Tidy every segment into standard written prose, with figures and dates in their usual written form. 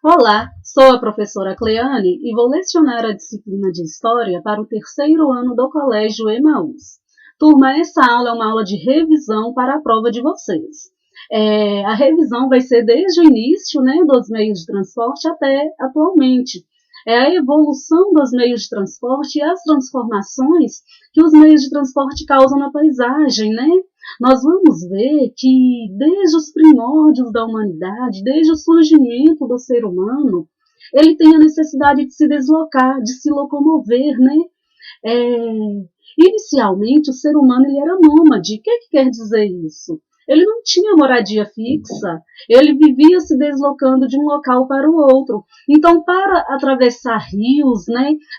Olá, sou a professora Cleane e vou lecionar a disciplina de História para o terceiro ano do Colégio Emaús. Turma, essa aula é uma aula de revisão para a prova de vocês. A revisão vai ser desde o início, dos meios de transporte até atualmente. É a evolução dos meios de transporte e as transformações que os meios de transporte causam na paisagem, Nós vamos ver que desde os primórdios da humanidade, desde o surgimento do ser humano, ele tem a necessidade de se deslocar, de se locomover, Inicialmente, o ser humano ele era nômade. O que quer dizer isso? Ele não tinha moradia fixa, ele vivia se deslocando de um local para o outro. Então, para atravessar rios,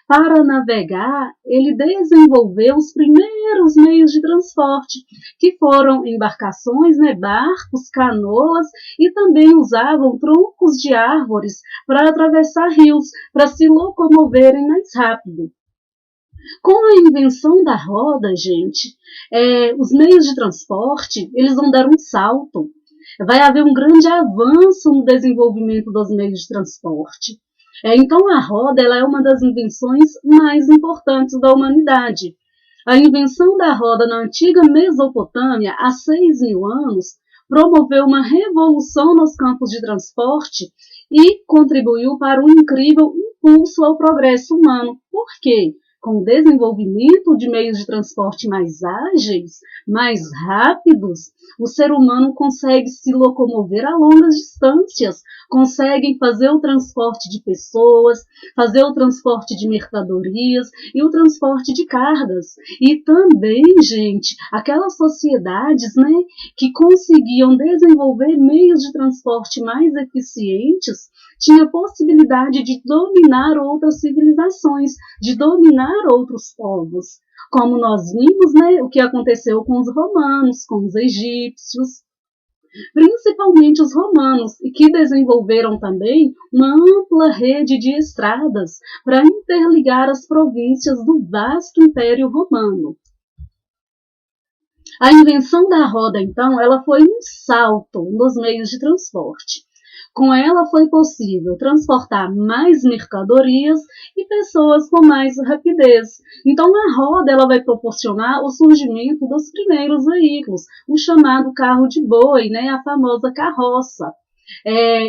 para navegar, ele desenvolveu os primeiros meios de transporte, que foram embarcações, barcos, canoas, e também usavam troncos de árvores para atravessar rios, para se locomoverem mais rápido. Com a invenção da roda, gente, os meios de transporte, eles vão dar um salto. Vai haver um grande avanço no desenvolvimento dos meios de transporte. Então, a roda ela é uma das invenções mais importantes da humanidade. A invenção da roda na antiga Mesopotâmia, há 6.000 anos, promoveu uma revolução nos campos de transporte e contribuiu para um incrível impulso ao progresso humano. Por quê? Com o desenvolvimento de meios de transporte mais ágeis, mais rápidos, o ser humano consegue se locomover a longas distâncias, consegue fazer o transporte de pessoas, fazer o transporte de mercadorias e o transporte de cargas. E também, gente, aquelas sociedades, que conseguiam desenvolver meios de transporte mais eficientes, tinha possibilidade de dominar outras civilizações, de dominar outros povos, como nós vimos, o que aconteceu com os romanos, com os egípcios, principalmente os romanos, e que desenvolveram também uma ampla rede de estradas para interligar as províncias do vasto Império Romano. A invenção da roda, então, ela foi um salto nos meios de transporte. Com ela foi possível transportar mais mercadorias e pessoas com mais rapidez. Então, a roda ela vai proporcionar o surgimento dos primeiros veículos, o chamado carro de boi, a famosa carroça.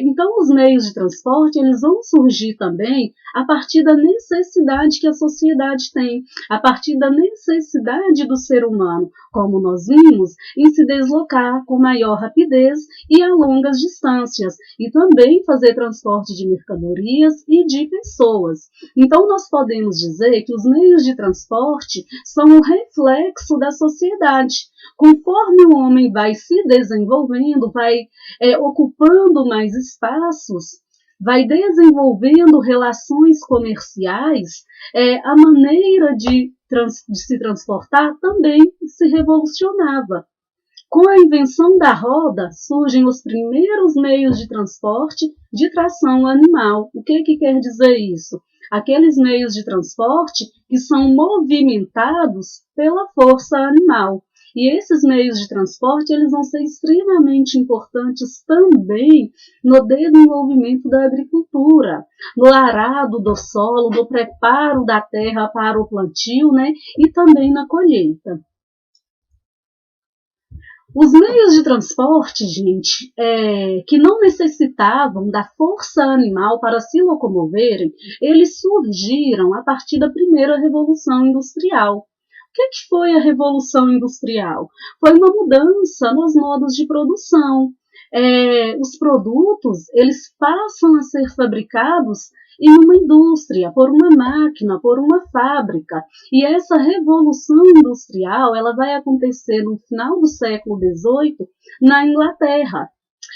Então, os meios de transporte eles vão surgir também a partir da necessidade que a sociedade tem, a partir da necessidade do ser humano, como nós vimos, em se deslocar com maior rapidez e a longas distâncias, e também fazer transporte de mercadorias e de pessoas. Então, nós podemos dizer que os meios de transporte são o reflexo da sociedade. Conforme o homem vai se desenvolvendo, vai ocupando mais espaços, vai desenvolvendo relações comerciais, a maneira de se transportar também se revolucionava. Com a invenção da roda, surgem os primeiros meios de transporte de tração animal. O que quer dizer isso? Aqueles meios de transporte que são movimentados pela força animal. E esses meios de transporte eles vão ser extremamente importantes também no desenvolvimento da agricultura, no arado do solo, no preparo da terra para o plantio, e também na colheita. Os meios de transporte, gente, que não necessitavam da força animal para se locomoverem, eles surgiram a partir da primeira Revolução Industrial. O que foi a Revolução Industrial? Foi uma mudança nos modos de produção. Os produtos eles passam a ser fabricados em uma indústria, por uma máquina, por uma fábrica. E essa revolução industrial ela vai acontecer no final do século XVIII na Inglaterra.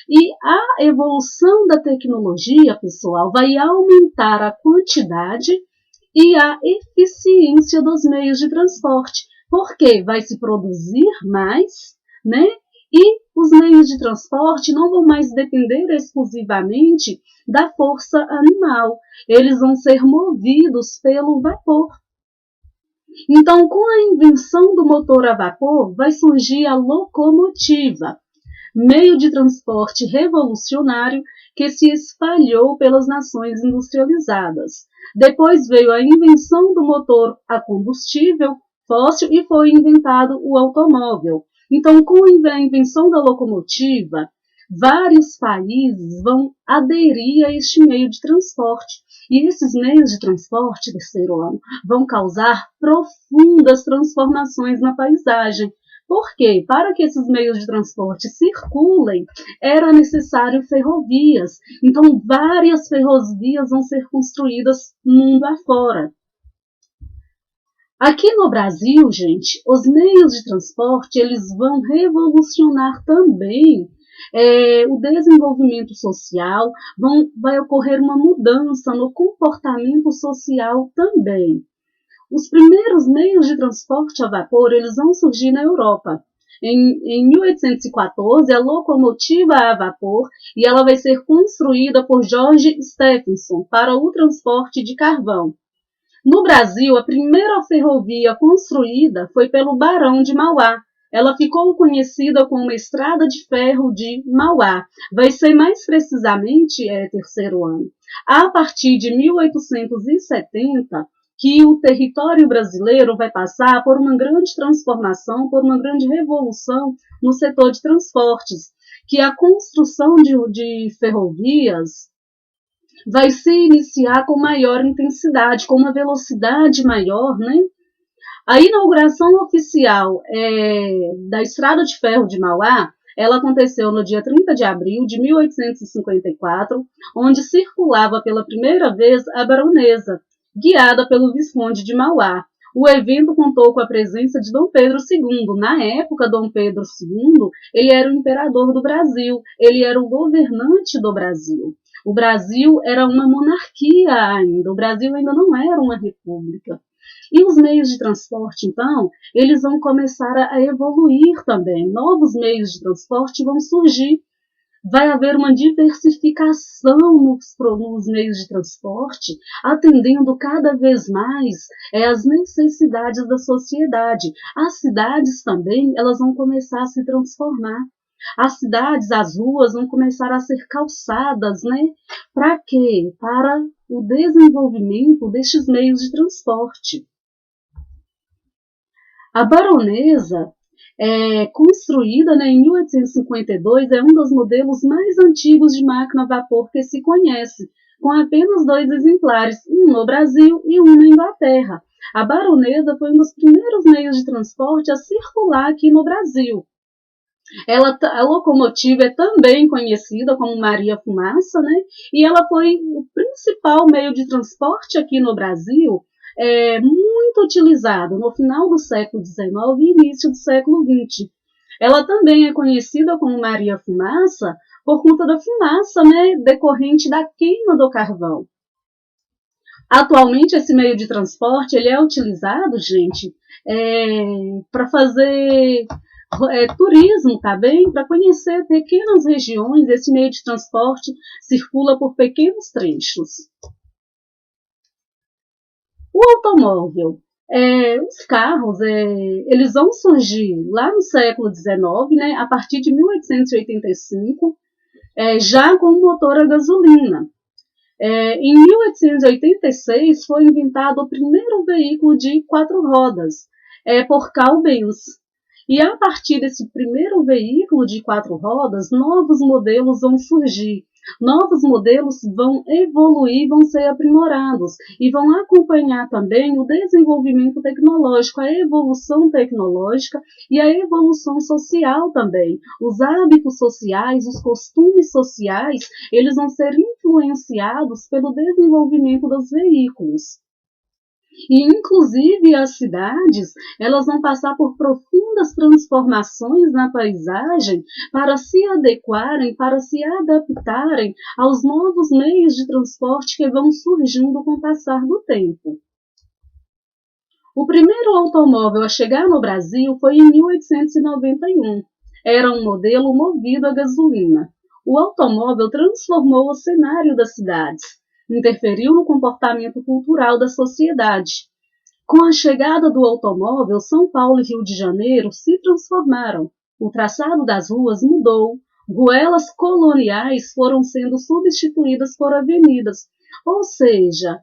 E a evolução da tecnologia, pessoal, vai aumentar a quantidade e a eficiência dos meios de transporte, porque vai se produzir mais, e os meios de transporte não vão mais depender exclusivamente da força animal, eles vão ser movidos pelo vapor. Então, com a invenção do motor a vapor, vai surgir a locomotiva. meio de transporte revolucionário que se espalhou pelas nações industrializadas. Depois veio a invenção do motor a combustível fóssil e foi inventado o automóvel. Então, com a invenção da locomotiva, vários países vão aderir a este meio de transporte. E esses meios de transporte, terceiro ano, vão causar profundas transformações na paisagem. Porque, para que esses meios de transporte circulem, era necessário ferrovias. Então, várias ferrovias vão ser construídas mundo afora. Aqui no Brasil, gente, os meios de transporte eles vão revolucionar também o desenvolvimento social, vai ocorrer uma mudança no comportamento social também. Os primeiros meios de transporte a vapor eles vão surgir na Europa. Em 1814, a locomotiva a vapor e ela vai ser construída por George Stephenson para o transporte de carvão. No Brasil, a primeira ferrovia construída foi pelo Barão de Mauá. Ela ficou conhecida como Estrada de Ferro de Mauá. Vai ser mais precisamente terceiro ano. A partir de 1870, que o território brasileiro vai passar por uma grande transformação, por uma grande revolução no setor de transportes, que a construção de ferrovias vai se iniciar com maior intensidade, com uma velocidade maior, né? A inauguração oficial da Estrada de Ferro de Mauá, ela aconteceu no dia 30 de abril de 1854, onde circulava pela primeira vez a baronesa, guiada pelo Visconde de Mauá. O evento contou com a presença de Dom Pedro II. Na época, Dom Pedro II, ele era o imperador do Brasil, ele era o governante do Brasil. O Brasil era uma monarquia ainda, o Brasil ainda não era uma república. E os meios de transporte, então, eles vão começar a evoluir também. Novos meios de transporte vão surgir. Vai haver uma diversificação nos meios de transporte, atendendo cada vez mais às necessidades da sociedade. As cidades também elas vão começar a se transformar. As cidades, as ruas vão começar a ser calçadas, né? Para quê? Para o desenvolvimento destes meios de transporte. A baronesa, construída em 1852, é um dos modelos mais antigos de máquina a vapor que se conhece, com apenas 2 exemplares, um no Brasil e um na Inglaterra. A baronesa foi um dos primeiros meios de transporte a circular aqui no Brasil. A locomotiva é também conhecida como Maria Fumaça, né? E ela foi o principal meio de transporte aqui no Brasil, muito utilizado no final do século XIX e início do século XX. Ela também é conhecida como Maria Fumaça por conta da fumaça, né, decorrente da queima do carvão. Atualmente, esse meio de transporte ele é utilizado, gente, para fazer turismo, tá bem? Para conhecer pequenas regiões, esse meio de transporte circula por pequenos trechos. O automóvel, os carros, eles vão surgir lá no século XIX, né, a partir de 1885, já com motor a gasolina. Em 1886 foi inventado o primeiro veículo de 4 rodas, por Carl Benz. E a partir desse primeiro veículo de 4 rodas, novos modelos vão surgir. Novos modelos vão evoluir, vão ser aprimorados e vão acompanhar também o desenvolvimento tecnológico, a evolução tecnológica e a evolução social também. Os hábitos sociais, os costumes sociais, eles vão ser influenciados pelo desenvolvimento dos veículos. E, inclusive, as cidades elas vão passar por profundas transformações na paisagem para se adequarem, para se adaptarem aos novos meios de transporte que vão surgindo com o passar do tempo. O primeiro automóvel a chegar no Brasil foi em 1891. Era um modelo movido a gasolina. O automóvel transformou o cenário das cidades, interferiu no comportamento cultural da sociedade. Com a chegada do automóvel, São Paulo e Rio de Janeiro se transformaram. o traçado das ruas mudou, ruelas coloniais foram sendo substituídas por avenidas. Ou seja,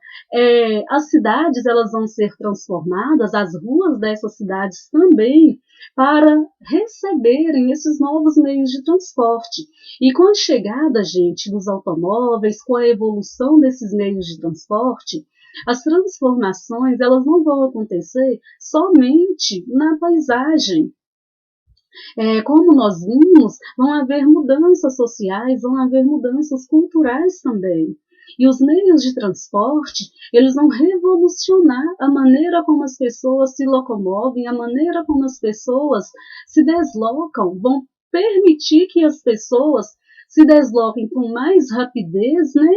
as cidades elas vão ser transformadas, as ruas dessas cidades também, para receberem esses novos meios de transporte. E com a chegada, gente, dos automóveis, com a evolução desses meios de transporte, as transformações elas não vão acontecer somente na paisagem. Como nós vimos, vão haver mudanças sociais, vão haver mudanças culturais também. E os meios de transporte, eles vão revolucionar a maneira como as pessoas se locomovem, a maneira como as pessoas se deslocam, vão permitir que as pessoas se desloquem com mais rapidez, né?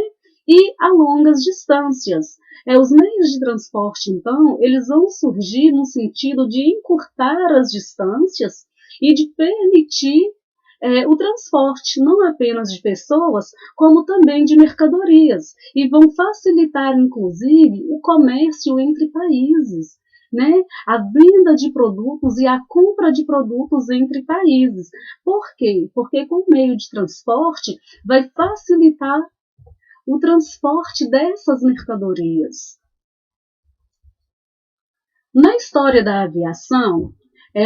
E a longas distâncias. Os meios de transporte, então, eles vão surgir no sentido de encurtar as distâncias e de permitir o transporte não apenas de pessoas, como também de mercadorias, e vão facilitar, inclusive, o comércio entre países, né? A venda de produtos e a compra de produtos entre países. Por quê? Porque com o meio de transporte vai facilitar o transporte dessas mercadorias. Na história da aviação,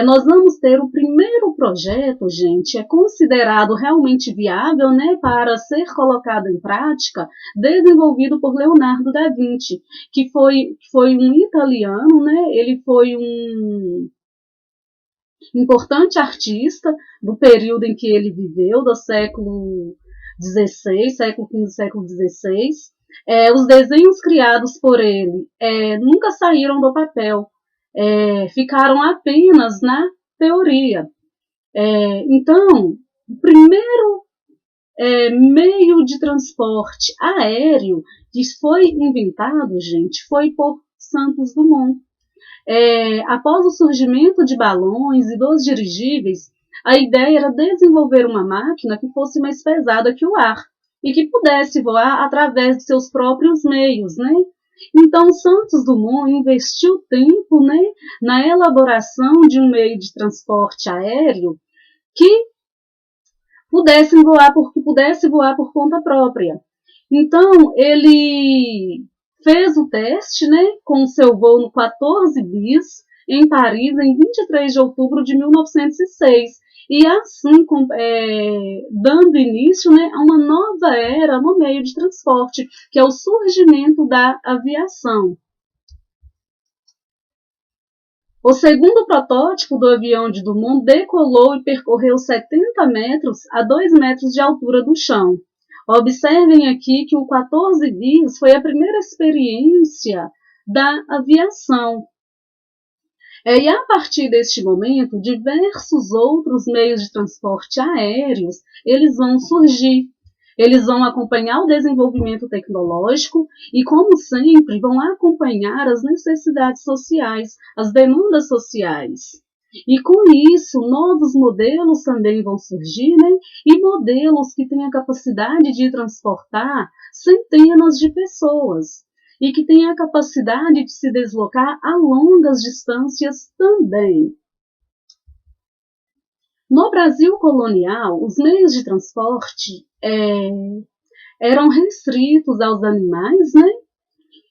nós vamos ter o primeiro projeto, gente, considerado realmente viável, né, para ser colocado em prática, desenvolvido por Leonardo da Vinci, que foi um italiano, né, ele foi um importante artista do período em que ele viveu, do século XVI, século XV, século XVI. Os desenhos criados por ele nunca saíram do papel. Ficaram apenas na teoria. Então, o primeiro meio de transporte aéreo que foi inventado, gente, foi por Santos Dumont. Após o surgimento de balões e dos dirigíveis, a ideia era desenvolver uma máquina que fosse mais pesada que o ar e que pudesse voar através de seus próprios meios, né? Então, Santos Dumont investiu tempo, né, na elaboração de um meio de transporte aéreo que pudesse voar por conta própria. Então, ele fez o teste, né, com seu voo no 14 bis em Paris em 23 de outubro de 1906. E assim, dando início, né, a uma nova era no meio de transporte, que é o surgimento da aviação. O segundo protótipo do avião de Dumont decolou e percorreu 70 metros a 2 metros de altura do chão. Observem aqui que o 14 bis foi a primeira experiência da aviação. E a partir deste momento, diversos outros meios de transporte aéreos, eles vão surgir. Eles vão acompanhar o desenvolvimento tecnológico e, como sempre, vão acompanhar as necessidades sociais, as demandas sociais. E com isso, novos modelos também vão surgir, né? E modelos que têm a capacidade de transportar centenas de pessoas e que têm a capacidade de se deslocar a longas distâncias também. No Brasil colonial, os meios de transporte eram restritos aos animais, né?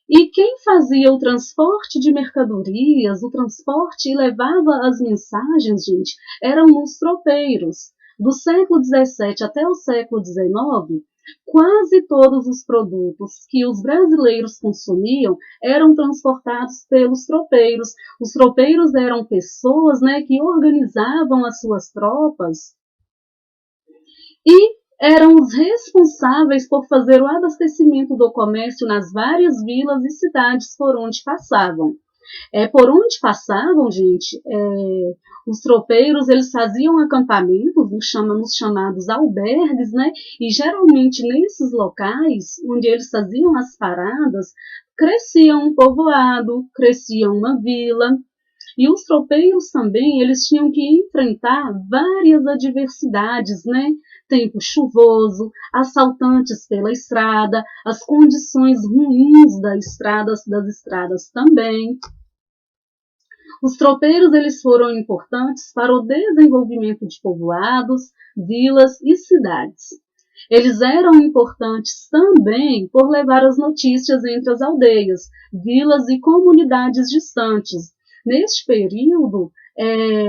E quem fazia o transporte de mercadorias, o transporte e levava as mensagens, gente, eram os tropeiros. Do século XVII até o século XIX, quase todos os produtos que os brasileiros consumiam eram transportados pelos tropeiros. Os tropeiros eram pessoas, né, que organizavam as suas tropas e eram os responsáveis por fazer o abastecimento do comércio nas várias vilas e cidades por onde passavam. Por onde passavam, gente, os tropeiros, eles faziam acampamentos nos chamados albergues, né? E geralmente nesses locais, onde eles faziam as paradas, crescia um povoado, crescia uma vila. E os tropeiros também, eles tinham que enfrentar várias adversidades, né? Tempo chuvoso, assaltantes pela estrada, as condições ruins das estradas também. Os tropeiros eles foram importantes para o desenvolvimento de povoados, vilas e cidades. Eles eram importantes também por levar as notícias entre as aldeias, vilas e comunidades distantes. Neste período,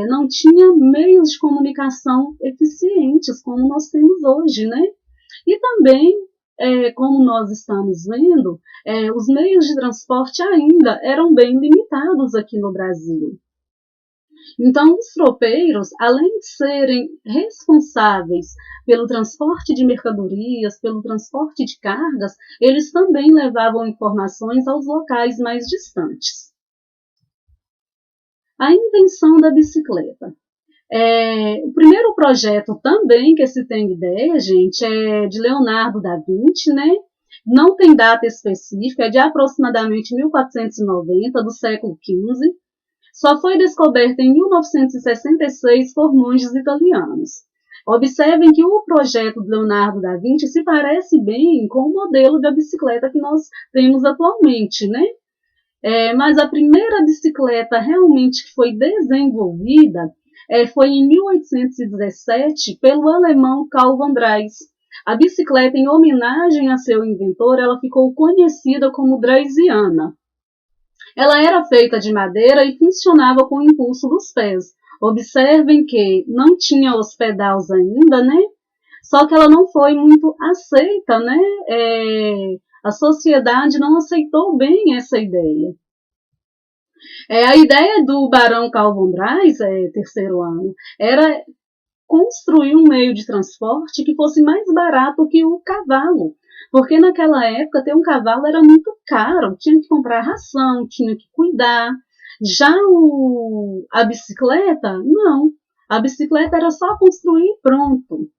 não tinha meios de comunicação eficientes como nós temos hoje, né? E também, como nós estamos vendo, os meios de transporte ainda eram bem limitados aqui no Brasil. Então, os tropeiros, além de serem responsáveis pelo transporte de mercadorias, pelo transporte de cargas, eles também levavam informações aos locais mais distantes. A invenção da bicicleta. O primeiro projeto também que se tem ideia, gente, é de Leonardo da Vinci, né? Não tem data específica, é de aproximadamente 1490, do século XV. Só foi descoberta em 1966 por monges italianos. Observem que o projeto de Leonardo da Vinci se parece bem com o modelo da bicicleta que nós temos atualmente, né? Mas a primeira bicicleta realmente que foi desenvolvida foi em 1817 pelo alemão Carl von Drais. A bicicleta, em homenagem a seu inventor, ela ficou conhecida como Draisiana. Ela era feita de madeira e funcionava com o impulso dos pés. Observem que não tinha os pedais ainda, né? Só que ela não foi muito aceita, né? A sociedade não aceitou bem essa ideia. A ideia do barão Carl von Drais, terceiro ano, era construir um meio de transporte que fosse mais barato que o cavalo. Porque naquela época ter um cavalo era muito caro, tinha que comprar ração, tinha que cuidar. Já a bicicleta, não. A bicicleta era só construir e pronto.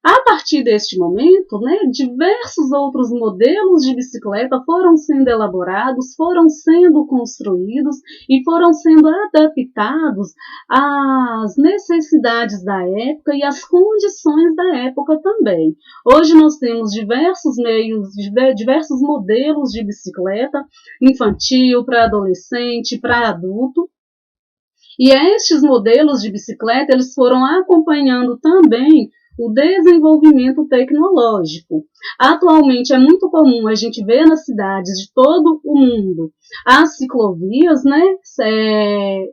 A partir deste momento, né, diversos outros modelos de bicicleta foram sendo elaborados, foram sendo construídos e foram sendo adaptados às necessidades da época e às condições da época também. Hoje nós temos diversos modelos de bicicleta, infantil, para adolescente, para adulto. E estes modelos de bicicleta, eles foram acompanhando também o desenvolvimento tecnológico. Atualmente é muito comum a gente ver nas cidades de todo o mundo as ciclovias, né?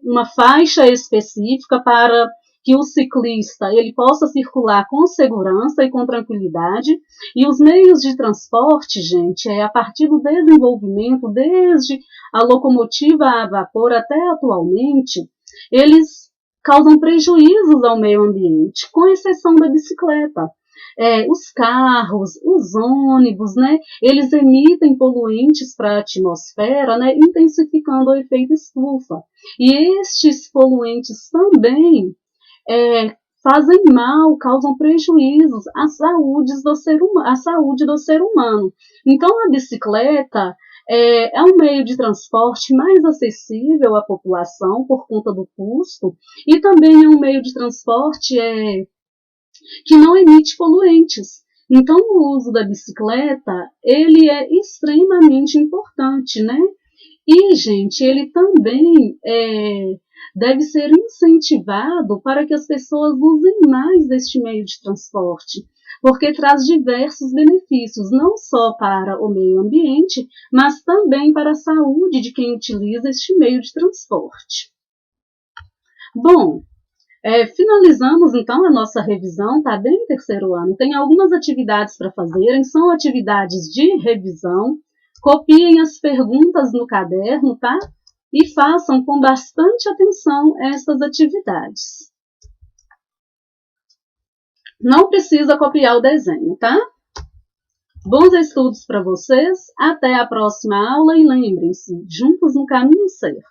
Uma faixa específica para que o ciclista ele possa circular com segurança e com tranquilidade. E os meios de transporte, gente, a partir do desenvolvimento, desde a locomotiva a vapor até atualmente, eles causam prejuízos ao meio ambiente, com exceção da bicicleta. Os carros, os ônibus, né, eles emitem poluentes para a atmosfera, né, intensificando o efeito estufa. E estes poluentes também fazem mal, causam prejuízos à saúde do ser humano. Então, a bicicleta é um meio de transporte mais acessível à população por conta do custo e também é um meio de transporte que não emite poluentes. Então, o uso da bicicleta, ele é extremamente importante, né? E, gente, ele também deve ser incentivado para que as pessoas usem mais deste meio de transporte, porque traz diversos benefícios, não só para o meio ambiente, mas também para a saúde de quem utiliza este meio de transporte. Bom, finalizamos então a nossa revisão, tá bem, terceiro ano? Tem algumas atividades para fazerem, são atividades de revisão. Copiem as perguntas no caderno, tá? E façam com bastante atenção essas atividades. Não precisa copiar o desenho, tá? Bons estudos para vocês, até a próxima aula e lembrem-se, juntos no caminho certo.